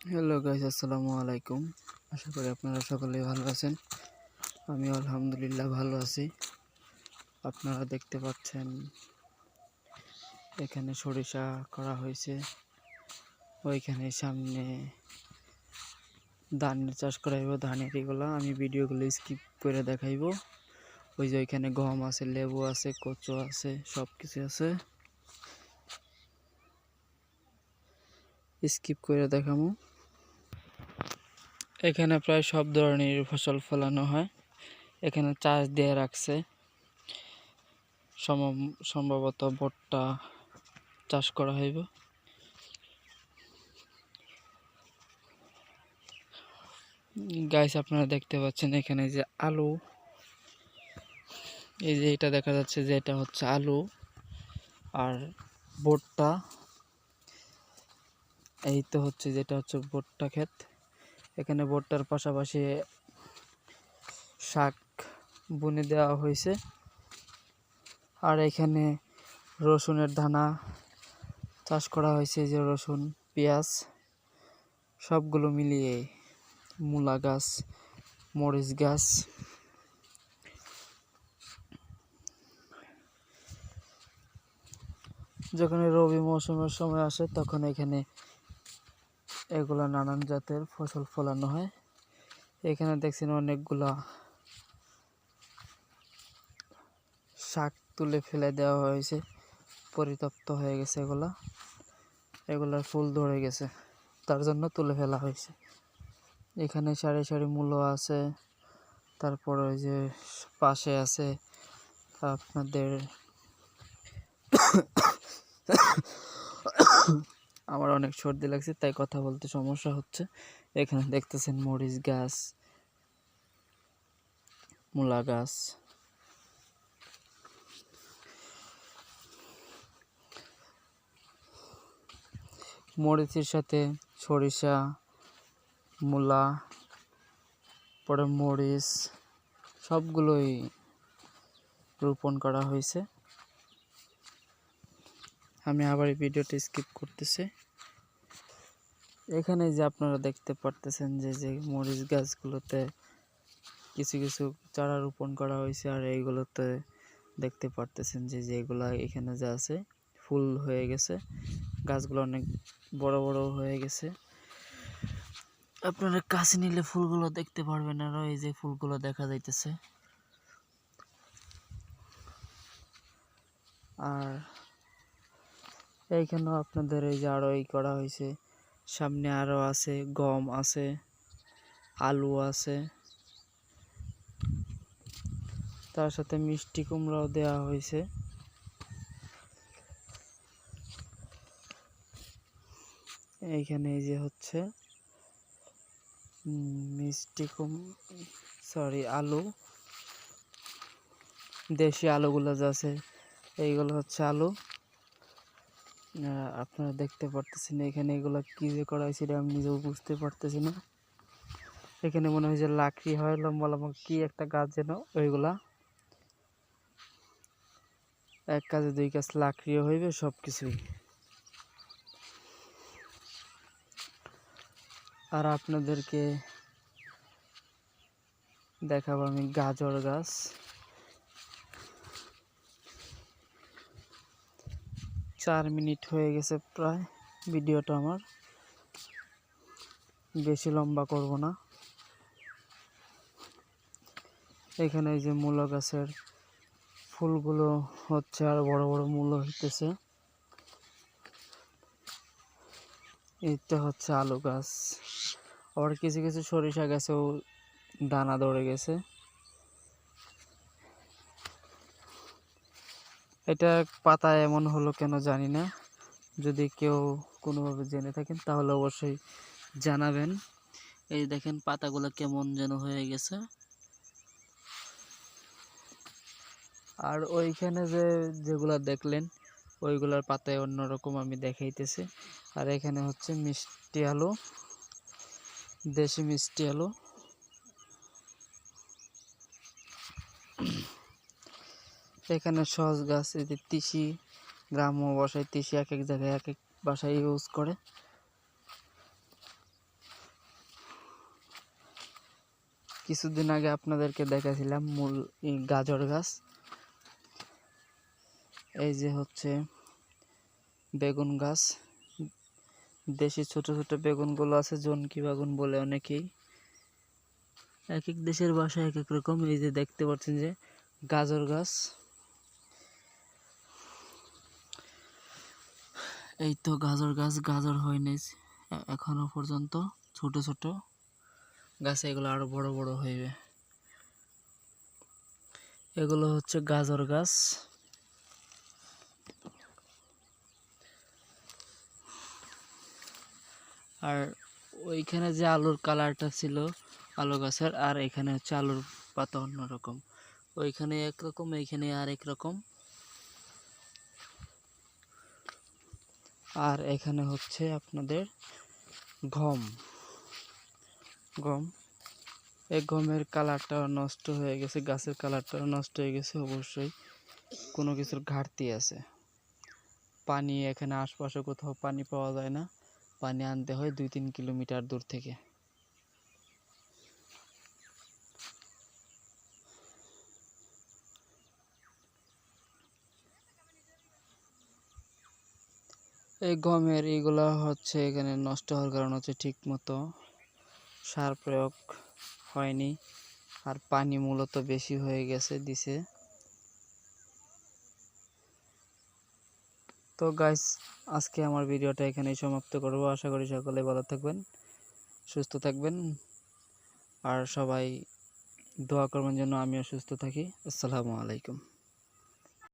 Hello guys, আসসালামু আলাইকুম। আশা করি আপনারা সকলেই ভালো আছেন। আমি আলহামদুলিল্লাহ ভালো আছি। আপনারা দেখতে পাচ্ছেন এখানে সরিষা করা হয়েছে। ওইখানে সামনে ধানের চাষ করা হইব। ধানের এগুলা আমি ভিডিওগুলো স্কিপ করে দেখাইব। ওই যে ওইখানে গম আছে, লেবু আছে, কচু আছে, সব কিছু আছে, স্কিপ করে দেখাবো। এখানে প্রায় সব ধরনের ফসল ফলানো হয়। এখানে চাষ দিয়ে রাখছে, সম্ভবত ভুট্টা চাষ করা হইব। গাইস, আপনারা দেখতে পাচ্ছেন এখানে যে আলু, এই যে এটা দেখা যাচ্ছে যে এটা হচ্ছে আলু আর ভুট্টা। এই তো হচ্ছে যেটা হচ্ছে ভুট্টা ক্ষেত। এখানে ভুট্টার পাশাপাশি শাক বুনে দেওয়া হয়েছে। আর এখানে রসুনের দানা চাষ করা হয়েছে, যে রসুন, পেঁয়াজ সবগুলো মিলিয়ে, মূলা গাছ, মরিচ গাছ। যখন রবি মৌসুমের সময় আসে তখন এখানে এগুলা নানান জাতের ফসল ফলানো হয়। এখানে দেখছেন অনেকগুলা শাক তুলে ফেলে দেওয়া হয়েছে, পরিত্যক্ত হয়ে গেছে। এগুলার ফুল ধরে গেছে, তার জন্য তুলে ফেলা হয়েছে। এখানে সারি সারি মূলো আছে, তারপরে ওই যে পাশে আছে আপনাদের আমার অনেক সর্দি লাগছে, তাই কথা বলতে সমস্যা হচ্ছে। এখানে দেখতেছেন মরিচ গাছ, মূলা গাছ। মরিচের সাথে সরিষা, মূলা, পরে মরিচ সবগুলোই রোপণ করা হয়েছে। আমি আবার এই ভিডিওটি স্কিপ করতেছি। এখানে যে আপনারা দেখতে পারতেছেন যে মরিচ গাছগুলোতে কিছু কিছু চারা রোপণ করা হয়েছে, আর এইগুলোতে দেখতে পারতেছেন যে যেগুলা এখানে যা আছে ফুল হয়ে গেছে, গাছগুলো অনেক বড় বড় হয়ে গেছে। আপনারা কাছে নিলে ফুলগুলো দেখতে পারবেন, আর এই যে ফুলগুলো দেখা যাইতেছে। আর এইখানেও আপনাদের এই যে আরো করা হয়েছে, সামনে আরো আছে, গম আছে, আলু আছে, তার সাথে মিষ্টি কুমড়াও দেওয়া হয়েছে। এইখানে এই যে হচ্ছে আলু, দেশি আলুগুলো যা আছে এইগুলো হচ্ছে আলু। আপনারা দেখতে পারতেছেন এখানে এগুলা কি যে করা হয়েছে এটা আমি নিজেও বুঝতে পারতেছি না। এখানে মনে হয় যে লাকড়ি হয়, লম্বা লম্বা কি একটা গাছ যেন, ওইগুলা এক কাজে দুই কাজ, লাকড়িও হইবে সবকিছুই। আর আপনাদেরকে দেখাবো আমি গাজর গাছ। 4 মিনিট হয়ে গেছে প্রায় ভিডিওটা, আমার বেশি লম্বা করব না। এখানে এই যে মূলা গাছের ফুলগুলো হচ্ছে, আর বড় বড় মূল হইতেছে। এইটা হচ্ছে আলু গাছ। আবার কিছু কিছু সরিষা গাছেও দানা ধরে গেছে। এটা পাতা এমন হলো কেন জানি না, যদি কেউ কোনোভাবে জেনে থাকেন তাহলে অবশ্যই জানাবেন। এই দেখেন পাতাগুলো কেমন যেন হয়ে গেছে। আর ওইখানে যেগুলা দেখলেন ওইগুলার পাতায় অন্যরকম আমি দেখাইতেছি। আর এখানে হচ্ছে মিষ্টি আলু, দেশি মিষ্টি আলু। এখানে সস গাছ, এই যে তিসি, গ্রাম্য ভাষায় তিসি, এক এক জায়গায় এক এক ভাষায় ইউজ করে। কিছুদিন আগে আপনাদেরকে দেখাছিলাম মূল গাজর গাছ। এই যে হচ্ছে বেগুন গাছ, দেশি ছোট ছোট বেগুনগুলো আছে, জনকি বেগুন বলে অনেকেই। এক এক দেশের ভাষা এক এক রকম। এই যে দেখতে পাচ্ছেন যে গাজর গাছ, এই তো গাজর গাছ, গাজর হয়নি এখনো পর্যন্ত, ছোট ছোট গাছ, এগুলো আরো বড় বড় হইবে। এগুলো হচ্ছে গাজর গাছ। আর ওইখানে যে আলুর কালারটা ছিল আলু গাছের, আর এখানে হচ্ছে আলুর পাতা অন্যরকম। ওইখানে একরকম, এইখানে আর একরকম। আর এখানে হচ্ছে আপনাদের গম। গম, এই গমের কালারটা নষ্ট হয়ে গেছে, গাছের কালারটা নষ্ট হয়ে গেছে। অবশ্যই কোনো কিছুর ঘাটতি আছে। পানি এখানে আশপাশে কোথাও পানি পাওয়া যায় না, পানি আনতে হয় 2-3 কিলোমিটার দূর থেকে। এই গমের এইগুলা হচ্ছে এখানে নষ্ট হওয়ার কারণ হচ্ছে ঠিক মতো সার প্রয়োগ হয়নি, আর পানি মূলত বেশি হয়ে গেছে দিছে। তো গাইস, আজকে আমার ভিডিওটা এখানেই সমাপ্ত করব। আশা করি সকলে ভালো থাকবেন, সুস্থ থাকবেন, আর সবাই দোয়া করবেন যেন আমিও সুস্থ থাকি। আসসালামু আলাইকুম।